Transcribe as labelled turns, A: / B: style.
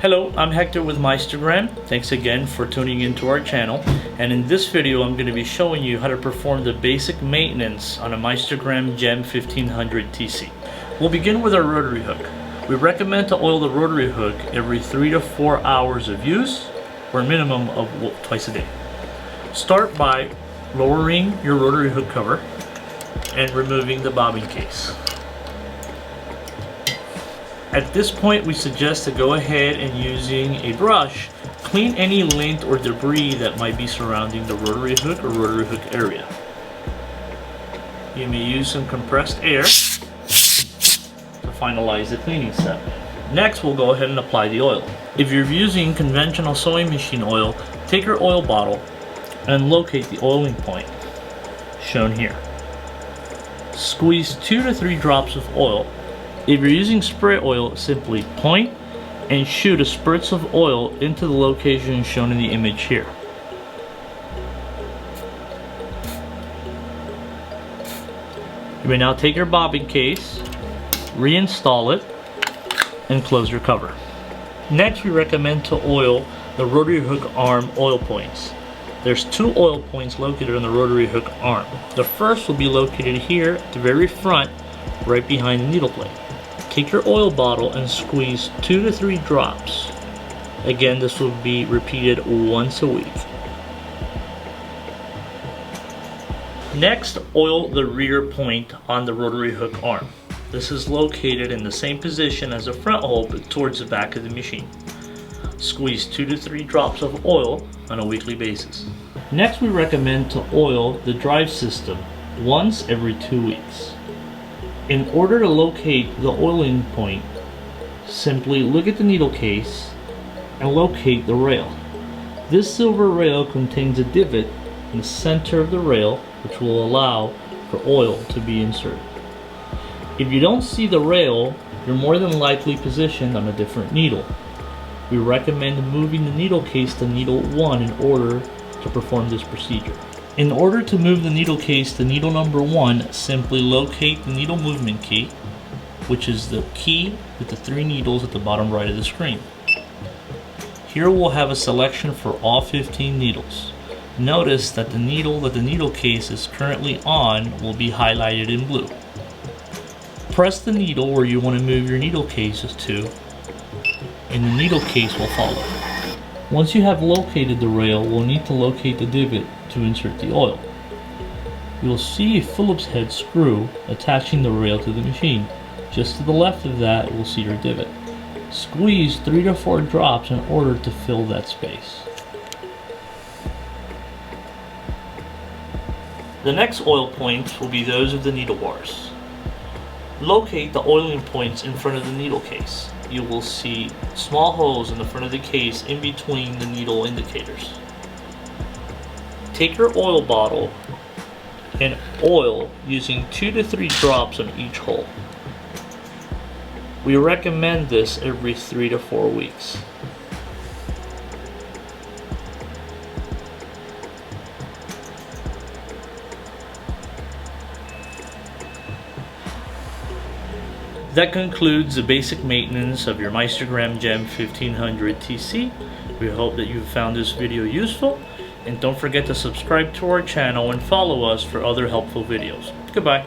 A: Hello, I'm Hector with Meistergram. Thanks again for tuning into our channel. And in this video, I'm going to be showing you how to perform the basic maintenance on a Meistergram GEM 1500 TC. We'll begin with our rotary hook. We recommend to oil the rotary hook every 3 to 4 hours of use, or a minimum of twice a day. Start by lowering your rotary hook cover and removing the bobbin case. At this point, we suggest to go ahead and using a brush, clean any lint or debris that might be surrounding the rotary hook or rotary hook area. You may use some compressed air to finalize the cleaning step. Next, we'll go ahead and apply the oil. If you're using conventional sewing machine oil, take your oil bottle and locate the oiling point, shown here. Squeeze 2 to 3 drops of oil. If you're using spray oil, simply point and shoot a spurts of oil into the location shown in the image here. You may now take your bobbin case, reinstall it, and close your cover. Next, we recommend to oil the rotary hook arm oil points. There's 2 oil points located on the rotary hook arm. The first will be located here at the very front, right behind the needle plate. Take your oil bottle and squeeze 2 to 3 drops. Again, this will be repeated once a week. Next, oil the rear point on the rotary hook arm. This is located in the same position as the front hole, but towards the back of the machine. Squeeze 2 to 3 drops of oil on a weekly basis. Next, we recommend to oil the drive system once every 2 weeks. In order to locate the oiling point, simply look at the needle case and locate the rail. This silver rail contains a divot in the center of the rail, which will allow for oil to be inserted. If you don't see the rail, you're more than likely positioned on a different needle. We recommend moving the needle case to needle 1 in order to perform this procedure. In order to move the needle case to needle number 1, simply locate the needle movement key, which is the key with the 3 needles at the bottom right of the screen. Here we'll have a selection for all 15 needles. Notice that the needle that the needle case is currently on will be highlighted in blue. Press the needle where you want to move your needle cases to, and the needle case will follow. Once you have located the rail, we'll need to locate the divot to insert the oil. You'll see a Phillips head screw attaching the rail to the machine. Just to the left of that, we'll see your divot. Squeeze 3 to 4 drops in order to fill that space. The next oil points will be those of the needle bars. Locate the oiling points in front of the needle case. You will see small holes in the front of the case in between the needle indicators. Take your oil bottle and oil using 2 to 3 drops on each hole. We recommend this every 3 to 4 weeks. That concludes the basic maintenance of your Meistergram GEM 1500 TC. We hope that you found this video useful, and don't forget to subscribe to our channel and follow us for other helpful videos. Goodbye.